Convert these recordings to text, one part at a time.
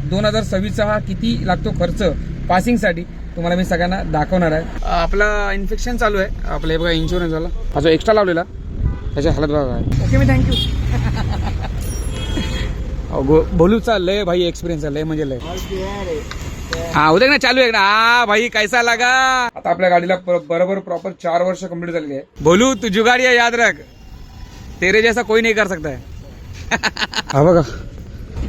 2026चा हा किती लागतो खर्च पासिंगसाठी तुम्हाला मी सगळ्यांना दाखवणार आहे। आपला इन्फेक्शन चालू आहे, आपलं हे बघा इन्शुरन्स वाला हा जो एक्स्ट्रा लावलेला त्याची हालत बघा। ओके, मी थँक्यू। बोलूचा लय भाई एक्सपिरियन्स आहे, लय म्हणजे लय। हाँ उधर ना चालू है ना। हाँ भाई कैसा लगा। आता आपल्या गाडीला बरोबर प्रॉपर 4 वर्ष कंप्लीट झालेली आहे। बोलू तू जुगाड़ी है, याद रख, तेरे जैसा कोई नहीं कर सकता है। हा बघा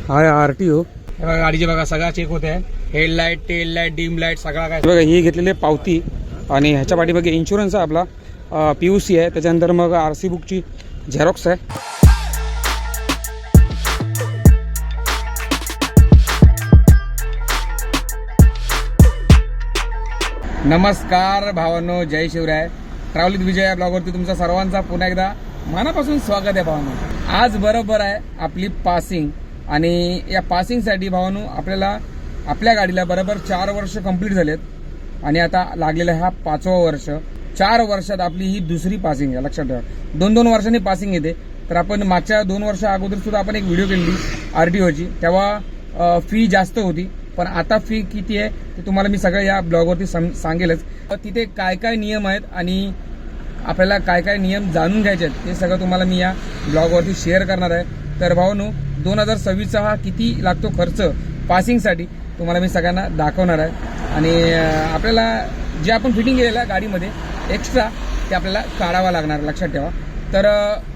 हाय RTO, गाडीचे बघा सगळा चेक होत आहे, headlight, tail light, dim light सगळा काय बघा। ही घेतलेली पावती आणि ह्याच्या पाठीमागे इन्शुरन्स आहे आपला, PUC आहे, त्याच्यानंतर मग RC बुकची झेरॉक्स आहे। नमस्कार भावांनो, जय शिवराय। ट्रॅव्हल विथ विजय या ब्लॉगवरती तुमचा सर्वांचा पुन्हा एकदा मनापासून स्वागत आहे भावांनो। आज बरोबर आहे आपली पासिंग आणि या पासिंगसाठी भावांनो आपल्याला आपल्या गाडीला बरोबर 4 वर्ष कंप्लीट झालेत आणि आता लागलेला हा 5वं वर्ष। 4 वर्षात आपली ही दुसरी पासिंग आहे, लक्षात ठेवा। 2-2 वर्षांनी पासिंग येते। तर आपण मागच्या 2 वर्षा अगोदर सुद्धा आपण एक व्हिडिओ केली RTOची, तेव्हा फी जास्त होती, पण आता फी किती आहे ते तुम्हाला मी सगळं या ब्लॉगवरती सांगेलच। तिथे काय काय नियम आहेत आणि आपल्याला काय काय नियम जाणून घ्यायचे आहेत ते सगळं तुम्हाला मी या ब्लॉगवरती शेअर करणार आहे। तर भावांनो 2026चा हा किती लागतो खर्च पासिंगसाठी तुम्हाला मी सगळ्यांना दाखवणार आहे आणि आपल्याला जे आपण फिटिंग केलेलं आहे गाडीमध्ये एक्स्ट्रा ते आपल्याला काढावा लागणार, लक्षात ठेवा। तर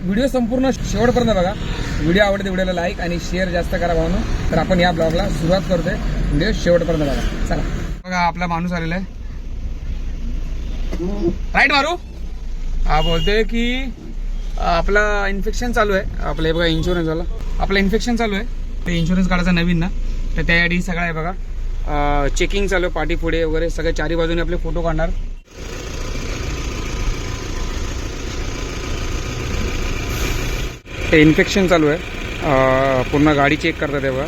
व्हिडिओ संपूर्ण शेवटपर्यंत बघा। व्हिडिओ आवडते व्हिडिओला लाईक आणि शेअर जास्त करा भावांनो। तर आपण या ब्लॉगला सुरुवात करतोय, व्हिडिओ शेवटपर्यंत बघा। चला बघा, आपला माणूस आलेला आहे, राईट मारू। हा बोलतोय की आपला इन्फेक्शन चालू आहे, आपलं हे बघा इन्शुरन्स वाला, आपलं इन्फेक्शन चालू आहे, ते इन्शुरन्स काढायचा नवीन ना, तर त्यासाठी सगळं आहे बघा। चेकिंग चालू आहे, पाठी पुढे वगैरे सगळे चारी बाजूने आपले फोटो काढणार। ते इन्फेक्शन चालू आहे, पूर्ण गाडी चेक करतात तेव्हा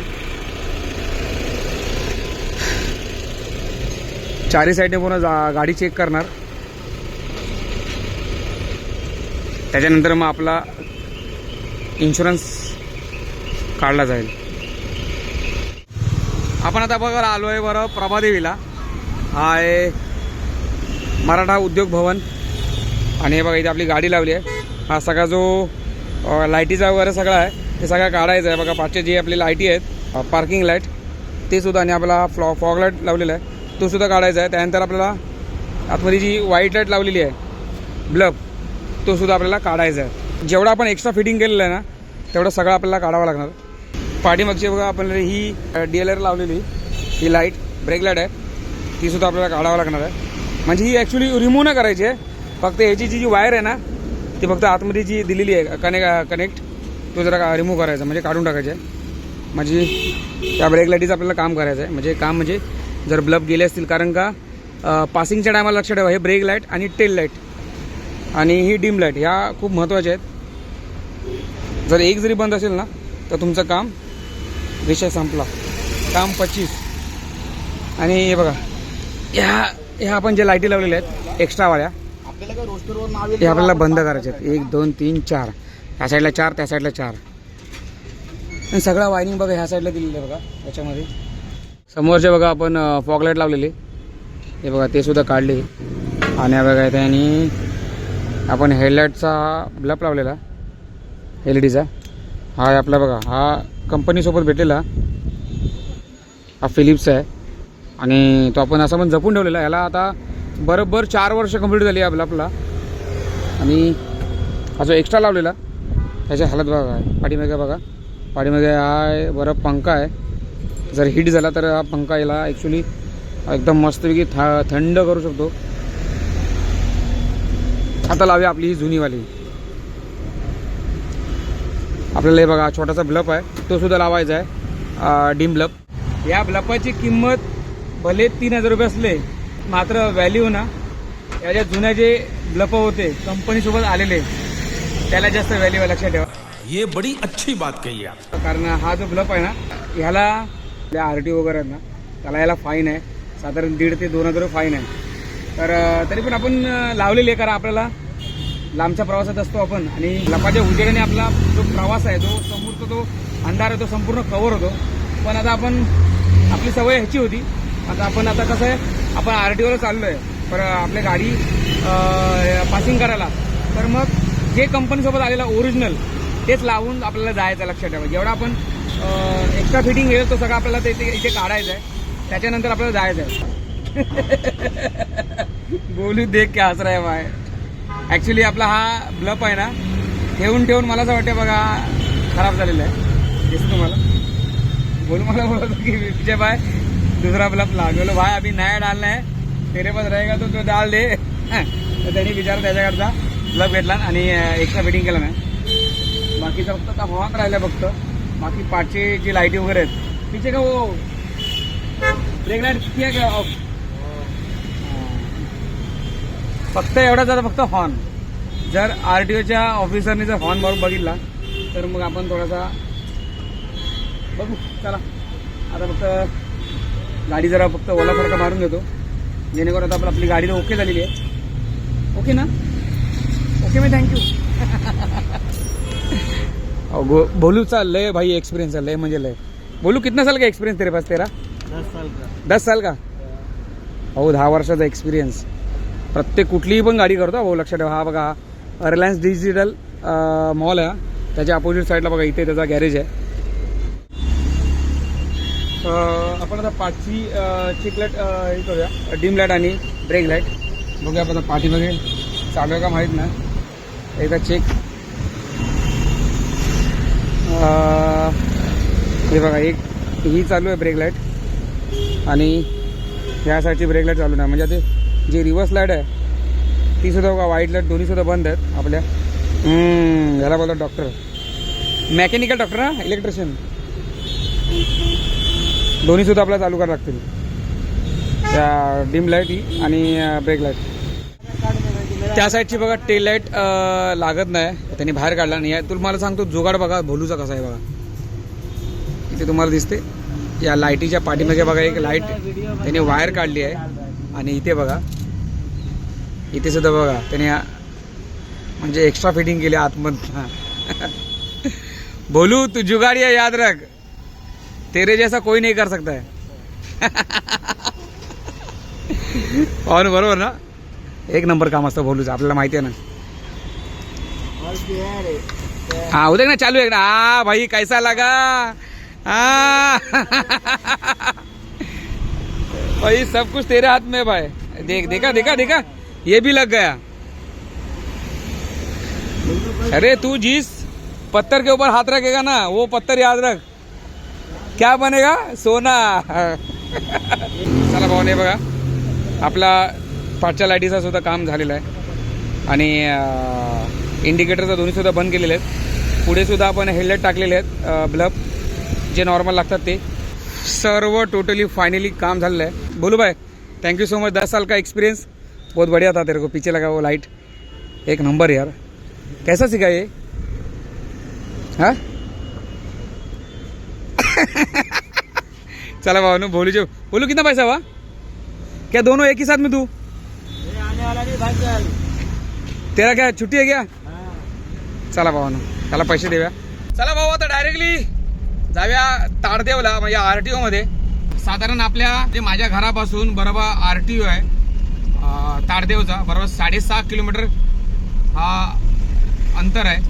चारी साईडने पूर्ण गाडी चेक करणार। त्याच्यानंतर मग आपला इन्शुरन्स काढला जाईल। आपण आता बघा आलो आहे बरं प्रभादेवीला, हा आहे मराठा उद्योग भवन आणि हे बघा इथे आपली गाडी लावली आहे। हा सगळा जो लाईटीचा वगैरे सगळा आहे ते सगळं काढायचं आहे बघा। पाचशे जी आपली लाईटी आहेत, पार्किंग लाईट ते सुद्धा, आणि आपला फॉग लाईट लावलेला आहे तो सुद्धा काढायचा आहे। त्यानंतर आपल्याला आतमध्ये जी व्हाईट लाईट लावलेली आहे ब्लब तो सुद्धा आपल्याला काढायचा आहे। जेवढा आपण एक्स्ट्रा फिटिंग केलेलं आहे ना तेवढं सगळं आपल्याला काढावं लागणार। पाठीमागची बघा आपण ही DLR लावलेली ही लाईट ब्रेक लाईट आहे, ती सुद्धा आपल्याला काढावं लागणार आहे। म्हणजे ही ॲक्च्युली रिमूव्ह नाही करायची आहे, फक्त ह्याची जी वायर आहे ना ती फक्त आतमध्ये जी दिलेली आहे कनेक्ट तो जरा रिमूव्ह करायचा, म्हणजे काढून टाकायचे आहे। म्हणजे त्या ब्रेक लाईटीचं आपल्याला काम करायचं आहे, म्हणजे जर ब्लब गेले असतील, कारण का पासिंगच्या टायमाला लक्षात ठेवा हे ब्रेक लाईट आणि टेल लाईट आणि ही डीम लाईट ह्या खूप महत्त्वाच्या आहेत। जर एक जरी बंद असेल ना तर तुमचं काम विषय संपला, काम 25। आणि हे बघा ह्या आपण ज्या लाईटी लावलेल्या आहेत एक्स्ट्रावाल्या हे आपल्याला बंद करायचे आहेत। 1 2 3 4, ह्या साईडला 4, त्या साईडला 4, आणि सगळं वायरिंग बघा ह्या साईडला दिलेलं आहे बघा। याच्यामध्ये समोरचे बघा आपण फॉग लाईट लावलेली, हे बघा ते सुद्धा काढले। आणि बघा इथे आणि आपण हेडलाईटचा ब्लब लावलेला LEDचा, हा आहे आपला बघा, हा कंपनीसोबत भेटलेला, हा फिलिप्स आहे आणि तो आपण असं पण जपून ठेवलेला। याला आता बरोबर 4 वर्ष कंप्लीट झाली आहे आपला। आणि हा जो एक्स्ट्रा लावलेला त्याची हालत बघा, पाठीमागे बघा, पाठीमागे हा बरं पंखा आहे, जर हीट झाला तर हा पंखा याला ॲक्च्युली एकदम मस्तपैकी थंड करू शकतो। आता लावूया आपली ही जुनीवाली, आपल्याला हे बघा छोटासा ब्लब आहे तो सुद्धा लावायचा आहे, डीम ब्लब। या ब्लपाची किंमत भले 3000 रुपये असले, मात्र व्हॅल्यू ना या ज्या जुन्या जे ब्लब होते कंपनीसोबत आलेले त्याला जास्त व्हॅल्यू आहे, लक्षात ठेवा। ये बड़ी अच्छी बात कही आप। कारण हा जो ब्लब आहे ना ह्याला RTO वगैरे ना त्याला याला फाईन आहे, साधारण 1,500 ते 2,000 रुपये फाईन आहे। तर तरी पण आपण लावलेली आहे, कारण आपल्याला लांबच्या प्रवासात असतो आपण आणि लपाच्या उजेडाने आपला जो प्रवास आहे तो समोरचा तो अंधार आहे तो संपूर्ण कव्हर होतो। पण आता आपण आपली सवय ह्याची होती. आता कसं आहे, आपण RTOला चाललो आहे, पण आपल्या गाडी पासिंग करायला, तर मग जे कंपनीसोबत आलेला ओरिजिनल तेच लावून आपल्याला जायचं. लक्षात ठेवा, जेवढा आपण एक्स्ट्रा फिटिंग घेईल तो सगळं आपल्याला इथे काढायचं आहे, त्याच्यानंतर आपल्याला जायचं आहे. बोलू देख क्या हस रहा है भाई. ॲक्च्युली आपला हा ब्लप आहे ना, ठेवून मला असं वाटतं बघा खराब झालेला आहे. दिसतो तुम्हाला. बोलू मला बोलत होता की विजय भाई दुसरा ब्लप ला. बोलो भाई अभी नया डालना है, तेरे पास रहेगा तो डाल दे. तर त्यांनी विचार त्याच्याकडचा ब्लप घेतला आणि एक्स्ट्रा फिटिंग केलं नाही. बाकीचं फक्त आता हॉर्न राहिलं फक्त. बाकी पाठची जी लाईटी वगैरे आहेत तिचे का वो ब्रेक लाईट किती आहे का ऑफ. फक्त एवढाच आता फक्त हॉर्न. जर RTOच्या ऑफिसरने जर हॉर्न मारून बघितला तर मग आपण थोडासा बघू. चला आता फक्त गाडी जरा फक्त ओलासारखा मारून घेतो, जेणेकरून आता आपली गाडी तर ओके झालेली आहे. ओके ना, ओके मी थँक्यू. बोलूचा लय भाई एक्सपिरियंस है, लय म्हणजे लय. बोलू कितना साल का एक्सपिरियंस तेरे पास? तेरा 10 साल का. हो 10 वर्षाचा एक्सपिरियन्स. प्रत्येक कुठलीही पण गाडी करतो भाऊ. लक्षात ठेवा. हा बघा रिलायन्स डिजिटल मॉल आहे, त्याच्या अपोजिट साईडला बघा इथे त्याचा गॅरेज आहे. आपण आता पाठची चिक लाईट हे करूया, डिम लाईट आणि ब्रेक लाईट बघूया. आपण पाठीमध्ये चालू आहे का माहीत नाही, एकदा चेक. हे बघा एक ही चालू आहे ब्रेक लाईट आणि ह्या साईडची ब्रेक लाईट चालू नाही. म्हणजे ते जी रिव्हर्स लाईट आहे ती सुद्धा बघा, व्हाईट लाईट दोन्ही सुद्धा बंद आहेत आपल्या. ह्याला बोलतात डॉक्टर, मेकॅनिकल डॉक्टर ना, इलेक्ट्रिशियन. दोन्ही सुद्धा आपल्याला चालू करावं लागतील, त्या डिम लाईट ही आणि ब्रेक लाईट. त्या साईडची बघा टेल लाईट लागत नाही, त्यांनी बाहेर काढला. आणि तुम्हाला सांगतो जुगाड बघा भोलूचा कसा आहे बघा. इथे तुम्हाला दिसते या लाईटीच्या पाठीमागे बघा एक लाईट त्याने वायर काढली आहे. आणि इथे बघा, इथे सुद्धा बघा त्याने म्हणजे एक्स्ट्रा फिटिंग केली आतमध्ये. बोलू तू जुगाड़ी है, याद रख, तेरे जैसा कोई नहीं कर सकता है. और बरोबर ना, एक नंबर काम असतं भोलूचं, आपल्याला माहिती आहे ना. हाँ उधर ना चालू है ना. हाँ भाई कैसा लगा. हाँ भाई सब कुछ तेरे हाथ में भाई. देख देखा देखा देखा, ये भी लग गया. अरे तू जिस पत्थर के ऊपर हाथ रखेगा ना, वो पत्थर याद रख क्या बनेगा, सोना. चला भाऊ, बघा आपला पाठच्या लाईटीचा सुद्धा काम झालेलं आहे आणि इंडिकेटरचा दोन्ही सुद्धा बंद केलेले आहेत. पुढे सुद्धा आपण हेडलाईट टाकलेले आहेत, ब्लब जे नॉर्मल लागतात ते. सर्व टोटली फाइनली काम झालेलं आहे. बोलू भाई थैंक यू सो मच. 10 साल का एक्सपीरियंस, बहुत बढ़िया था. तेरे को पीछे लगा वो लाइट, एक नंबर यार. कैसा सीखा ये? हाँ चला भाऊ बोलू जो. बोलू कितना पैसा हुआ क्या? दोनों एक ही साथ में तू? आने वाला भी भाग चल. तेरा क्या छुट्टी है क्या? चला भाऊ त्याला पैसे देऊया. चला भाऊ आता डायरेक्टली जाऊया ताडदेवला, म्हणजे RTO मध्ये. साधारण आपल्या जे माझ्या घरापासून बरोबर RTO आहे ताडदेवचा, बरोबर 6.5 किलोमीटर हा अंतर आहे.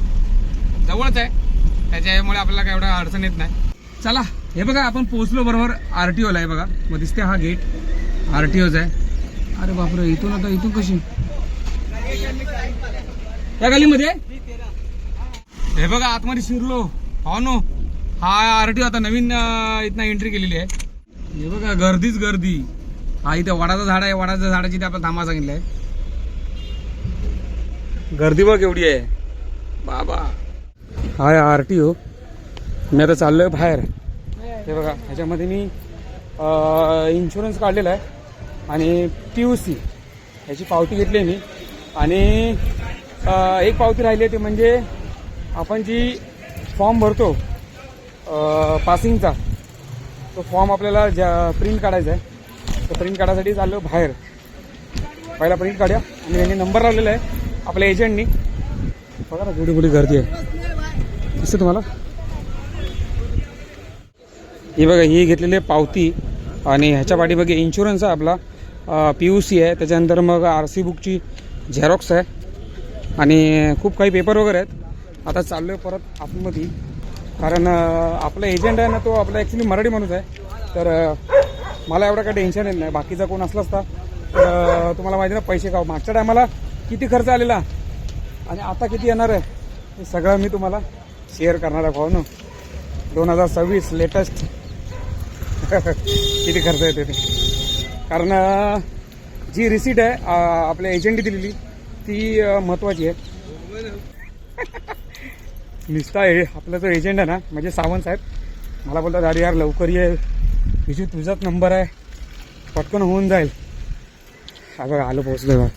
जवळच आहे, त्याच्यामुळे आपल्याला काय एवढं अडचण येत नाही. चला हे बघा आपण पोहोचलो बरोबर RTOला आहे बघा. मग दिसते हा गेट RTOचा आहे. अरे बापरे, इथून आता इथून कशी या गलीमध्ये हे बघा आतमध्ये शिरलो. हो नो, हा RTO आता नवीन इथं एंट्री केलेली आहे. हे बघा गर्दीच गर्दी. हा इथे वडाचं झाड आहे, वडाच्या झाडाची इथे आपल्याला थांबा सांगितलंय. गर्दी बघ एवढी आहे बाबा. हाय RTO. मी आता चाललोय बाहेर. हे बघा ह्याच्यामध्ये मी इन्शुरन्स काढलेला आहे आणि PUC ह्याची पावती घेतली आहे मी. आणि एक पावती राहिली आहे, ती म्हणजे आपण जी फॉर्म भरतो पासिंगचा, तो फॉर्म आपल्याला प्रिंट काढायचा आहे. तर प्रिंट काढायसाठी चाललो बाहेर. पहिला प्रिंट काढूया. आणि यांनी नंबर लावलेला आहे आपल्या एजंटनी. बघा ना गुडी गर्दी आहे, दिसतं तुम्हाला. ही बघा ही घेतलेली आहे पावती आणि ह्याच्या पाठीमागे इन्शुरन्स आहे आपला, PUC आहे, त्याच्यानंतर मग RC बुकची झेरॉक्स आहे आणि खूप काही पेपर वगैरे आहेत. आता चाललो आहे परत आतमध्ये, कारण आपला एजंट आहे ना तो आपला ॲक्च्युली मराठी माणूस आहे. तर मला एवढं काही टेन्शन येत नाही. बाकीचा कोण असला असता तर तुम्हाला माहिती ना पैसे का मागच्या टायमाला किती खर्च आलेला आणि आता किती येणार आहे हे सगळं मी तुम्हाला शेअर करणार आहे भाऊ ना. 2026 लेटेस्ट किती खर्च येते ते, कारण जी रिसीट आहे आपल्या एजंटने दिलेली ती महत्त्वाची आहे. निस्ता आपला जो एजंट आहे ना म्हणजे सावंत साहेब, मला बोलतात अरे यार लवकर ये विजू, तुझाच नंबर आहे, पटकन होऊन जाईल. हा बघा आलो, पोहोचलो बघा.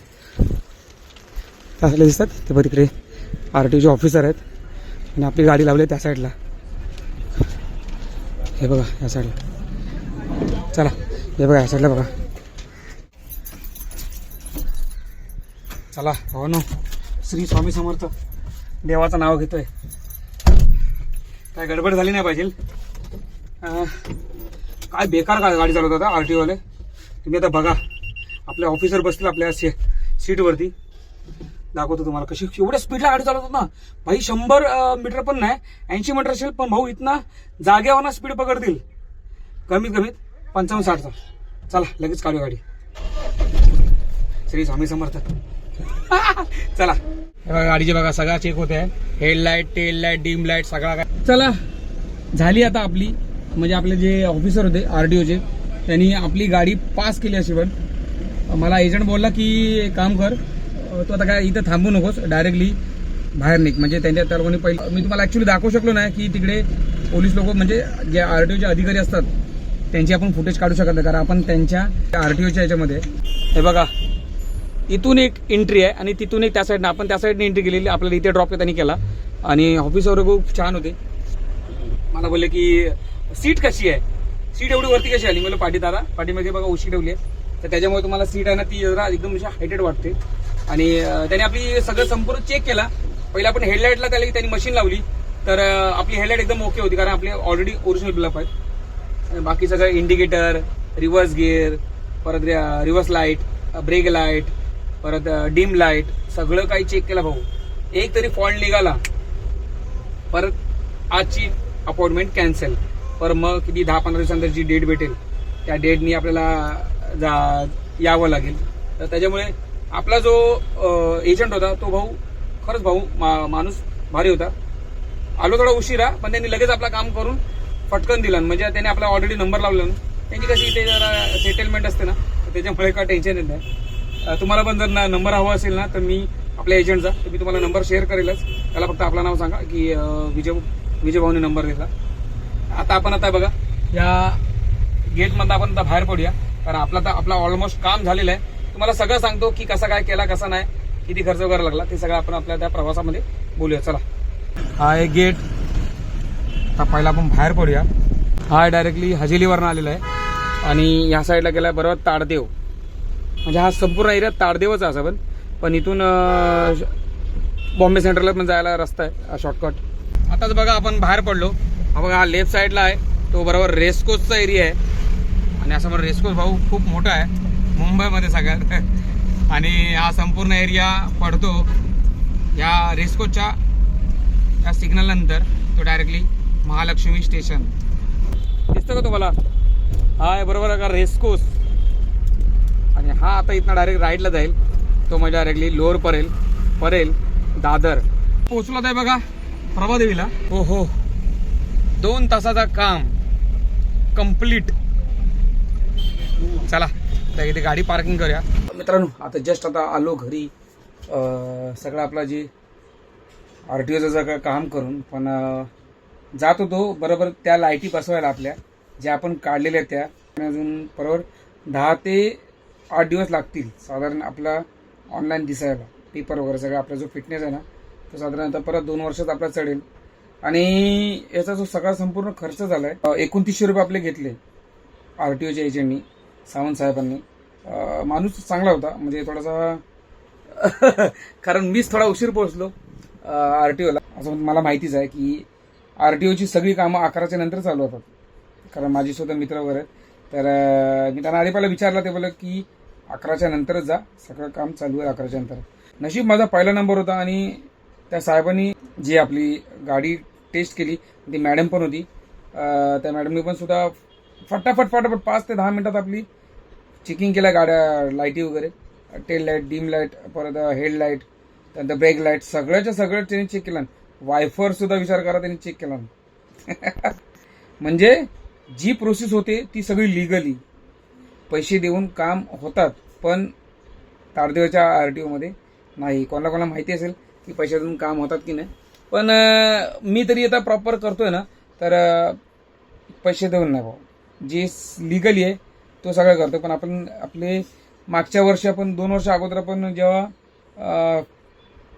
असले दिसतात ते बघ, तिकडे RTOचे ऑफिसर आहेत आणि आपली गाडी लावली त्या साईडला. हे बघा या साईडला, चला हे बघा या साईडला बघा. चला हो नो, श्री स्वामी समर्थ, देवाचं नाव घेतोय. काय गडबड झाली नाही पाहिजे. काय बेकार गाडी चालवत होता RTO वाले. तुम्ही आता बघा आपले ऑफिसर बसतील आपल्या सीटवरती, दाखवतो तुम्हाला कशी एवढ्या स्पीडला गाडी चालवतात ना भाई. 100 मीटर पण नाही, 80 मीटर असेल, पण भाऊ इतना जागेवर स्पीड पकडतील कमीत कमीत 55-60चा. चला लगेच काढू गाडी. श्री स्वामी समर्थ. चला हे बघा गाडीचे बघा सगळा चेक होत आहे, headlight, tail light, dim light सगळा काय. चला झाली आता आपली, म्हणजे आपले जे ऑफिसर होते RTOचे त्यांनी आपली गाडी पास केली अशी. पण मला एजंट बोलला की काम कर तू आता काय इथं थांबू नकोस, डायरेक्टली बाहेर निघ. म्हणजे त्यांच्या लोकांनी पहिलं मी तुम्हाला ॲक्च्युली दाखवू शकलो नाही की तिकडे पोलीस लोक म्हणजे जे RTOचे अधिकारी असतात त्यांची आपण फुटेज काढू शकत नाही, कारण आपण त्यांच्या RTOच्या याच्यामध्ये. हे बघा इथून एक एंट्री आहे आणि तिथून एक त्या साईडनं, आपण त्या साईडने एंट्री केलेली. आपल्याला इथे ड्रॉप त्यांनी केला आणि ऑफिसवर खूप छान होते. मला बोलले की सीट कशी आहे, सीट एवढी वरती कशी आली. मला पाठीमध्ये बघा उशी ठेवली आहे, तर त्याच्यामुळे तुम्हाला सीट आहे ना ती जरा एकदम हायटेड वाटते. आणि त्याने आपली सगळं संपूर्ण चेक केला. पहिला आपण हेडलाईटला त्यांनी मशीन लावली, तर आपली हेडलाईट एकदम ओके होती, कारण आपले ऑलरेडी ओरिजिनल बिलअप आहेत. बाकी सगळं इंडिकेटर, रिव्हर्स गिअर, परत रिव्हर्स लाईट, ब्रेक लाईट, परत डीम लाईट सगळं काही चेक केलं भाऊ. एक तरी फॉल्ट निघाला परत आजची अपॉइंटमेंट कॅन्सल. पर मग किती 10-15 दिवसांतर जी डेट भेटेल त्या डेटनी आपल्याला यावं लागेल. तर त्याच्यामुळे आपला जो एजंट होता तो भाऊ खरंच भाऊ माणूस भारी होता. आलो थोडा उशिरा, पण त्यांनी लगेच आपलं काम करून पटकन दिलं. म्हणजे त्यांनी आपला ऑलरेडी नंबर लावला ना, त्यांची कशी ते जरा सेटलमेंट असते ना, त्याच्यामुळे काय टेन्शन येत नाही. तुम्हाला पण जर नंबर हवा असेल ना तर मी आपल्या एजंटचा, तर मी तुम्हाला नंबर शेअर करेलच. त्याला फक्त आपलं नाव सांगा की विजय भाऊने नंबर दिला. आता आपण बघा या गेटमधून आपण आता बाहेर पडूया, कारण आपला ऑलमोस्ट काम झालेलं आहे. तुम्हाला सगळं सांगतो की कसा काय केला, कसा नाही, किती खर्च वगैरे लागला, ते सगळं आपण आपल्या त्या प्रवासामध्ये बोलूया. चला हा एक गेट. आता पहिला आपण बाहेर पडूया. हा डायरेक्टली हजेलीवरनं आलेला आहे आणि या साईडला गेला बरोबर ताडदेव. म्हणजे हा संपूर्ण एरिया ताडदेवच आहे असं. पण इथून बॉम्बे सेंट्रलला पण जायला रस्ता आहे शॉर्टकट. आताच बघा आपण बाहेर पडलो. हा बघा हा लेफ्ट साईडला आहे तो बरोबर रेसकोसचा एरिया आहे. आणि असं बरं रेसकोस भाऊ खूप मोठा आहे मुंबईमध्ये सगळ्यात. आणि हा संपूर्ण एरिया पडतो या रेसकोसच्या या सिग्नल नंतर. तो डायरेक्टली महालक्ष्मी स्टेशन दिसतं का तुम्हाला. हा आहे बरोबर का रेसकोस. आणि हा आता इथनं डायरेक्ट राईटला जाईल, तो म्हणजे डायरेक्टली लोअर परेल दादर. पोहोचलो आहे बघा प्रभादेवीला. हो 2 तासाचा काम कंप्लीट. चला तर इथे गाडी पार्किंग करूया. मित्रांनो आता आलो घरी. सगळं आपला जे RTOचं सगळं काम करून, पण जात होतो बरोबर त्या लाईटी बसवायला आपल्या ज्या आपण काढलेल्या त्या. अजून बरोबर 10 ते 8 दिवस लागतील साधारण आपला ऑनलाईन दिसायला. पेपर वगैरे सगळं आपला जो फिटनेस आहे ना तो साधारणतः परत 2 वर्षात आपला चढेल. आणि याचा जो सगळा संपूर्ण खर्च झालाय 2900 रुपये आपले घेतले RTOच्या एजंटनी, सावंत साहेबांनी. माणूस चांगला होता, म्हणजे थोडासा कारण मीच थोडा उशीर पोहोचलो RTOला. असं मला माहितीच आहे की RTOची सगळी कामं 11च्या नंतर चालू होतात, कारण माझी स्वतः मित्र वगैरे आहेत. तर मी त्यांना आधी पहिला विचारलं, ते बोललं की 11च्या नंतरच जा, सगळं काम चालू आहे 11च्या नंतर. नशीब माझा पहिला नंबर होता आणि त्या साहेबांनी जी आपली गाडी टेस्ट केली ती मॅडम पण होती. त्या मॅडमनी पण सुद्धा फटाफट 5 ते 10 मिनिटात आपली चेकिंग केल्या गाड्या, लाईटी वगैरे, टेल लाईट, डीम लाईट, परत हेडलाईट, त्यानंतर ब्रेक लाईट, सगळ्याच्या सगळं त्यांनी चेक केलं. वायफर सुद्धा विचार करा त्यांनी चेक केला. म्हणजे जी प्रोसेस होते ती सगळी लिगली पैसे देऊन काम होतात, पण तारदेवाच्या RTO मध्ये नाही. कोणाला माहिती असेल की पैसे देऊन काम होतात की नाही, पण मी तरी आता प्रॉपर करतोय ना, तर पैसे देऊन नाही भाऊ, जे लिगली आहे तो सगळं करतो. पण आपण आपले मागच्या वर्षी, आपण 2 वर्ष अगोदर, आपण जेव्हा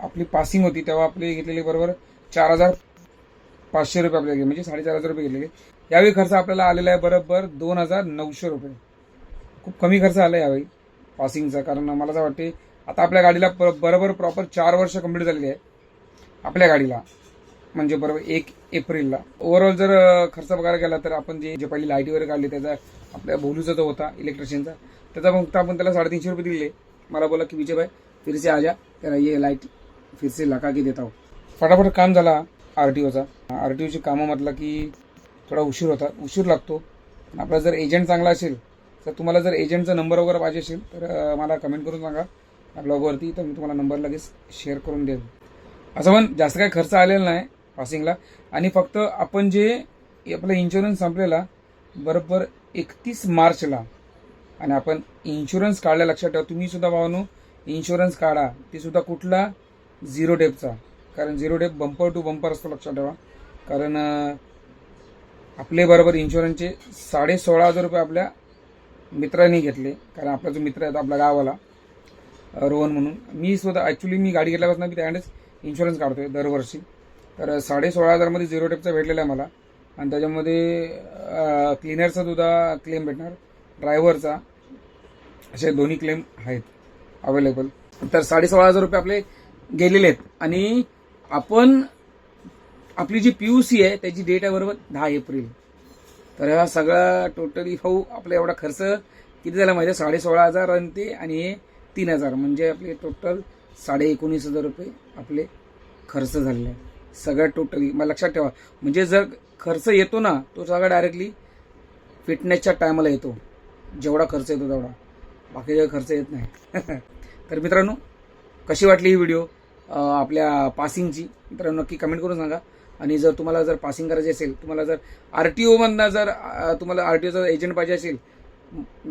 आपली पासिंग होती तेव्हा आपले घेतलेले बरोबर 4,500 रुपये आपल्याला घेतले, म्हणजे 4,500 रुपये घेतलेले. यावेळी खर्च आपल्याला आलेला आहे बरोबर 2,900 रुपये. खूप कमी खर्च आला यावेळी पासिंगचा, कारण मला असं वाटते आता आपल्या गाडीला बरोबर प्रॉपर 4 वर्ष कंप्लीट झालेली आहे आपल्या गाडीला, म्हणजे बरोबर 1 एप्रिलला. ओव्हरऑल जर खर्च बघायला गेला तर आपण जे पहिली लाईटी वगैरे काढली, त्याचा आपल्या भोलूचा जो होता इलेक्ट्रिशियनचा, त्याचा फक्त आपण त्याला 350 रुपये दिले. मला बोला की विजय भाई फिर से आ जा, त्याला ये लाईट फिर से लगा के देता हूँ. फटाफट काम झाला RTOचा. RTOची कामं म्हटलं की थोडा उशीर लागतो. आपला जर एजंट चांगला असेल, तर तुम्हाला जर एजंटचा नंबर वगैरे पाहिजे असेल तर मला कमेंट करून सांगा ब्लॉगवरती, तर मी तुम्हाला नंबर लगेच शेअर करून देईन. असं पण जास्त काही खर्च आलेला नाही पासिंगला. आणि फक्त आपण जे आपला इन्शुरन्स संपलेला बरोबर 31 मार्चला, आणि आपण इन्शुरन्स काढला, लक्षात ठेवा तुम्ही सुद्धा भावानो, इन्शुरन्स काढा, ते सुद्धा कुठला, 0 डेपचा. कारण 0 डेप बंपर टू बंपर असतो, लक्षात ठेवा. कारण आपले बरोबर इन्शुरन्सचे 16,500 रुपये आपल्या मित्रांनी घेतले. कारण आपला जो मित्र आहे आपल्या गावाला, रोहन म्हणून, मी स्वतः ॲक्च्युली मी गाडी घेतल्यापासून मी त्याकडेच इन्शुरन्स काढतोय दरवर्षी. तर 16,500 मध्ये 0 डेपचा भेटलेला आहे मला. आणि त्याच्यामध्ये क्लिनरचा सुद्धा क्लेम भेटणार, ड्रायव्हरचा, असे दोन्ही क्लेम आहेत अवेलेबल. तर 16,500 रुपये आपले गेलेले आहेत. आणि आपण आपली जी PUC आहे त्याची डेट आहे बरोबर 10 एप्रिल. तर हा सगळा टोटली भाऊ आपला एवढा खर्च किती झाला माहिती आहे, 16,500 आणि ते, आणि हे 3,000, म्हणजे आपले टोटल 19,500 रुपये आपले खर्च झालेले आहे सगळ्यात टोटली. मला लक्षात ठेवा, म्हणजे जर खर्च येतो ना, तो सगळा डायरेक्टली फिटनेसच्या टायमाला येतो. जेवढा खर्च येतो तेवढा, बाकी खर्च येत नाही. तर मित्रांनो, कशी वाटली ही व्हिडिओ आपल्या पासिंगची, मित्रांनो नक्की कमेंट करून सांगा. आणि जर तुम्हाला जर पासिंग करायची असेल, तुम्हाला जर RTOमधनं जर तुम्हाला RTOचा एजंट पाहिजे असेल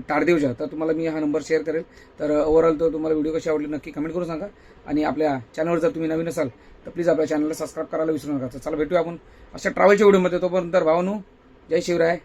तारदेवच्या, तर तुम्हाला मी हा नंबर शेअर करेल. तर ओव्हरऑल तो तुम्हाला व्हिडिओ कशी आवडली नक्की कमेंट करून सांगा. आणि आपल्या चॅनलवर जर तुम्ही नवीन असाल तर प्लीज आपल्या चॅनलला सबस्क्राईब करायला विसरू नका. तर चला भेटूया आपण अशा ट्रॅव्हलच्या व्हिडिओमध्ये. तोपर्यंत भावांनो, जय शिवराय.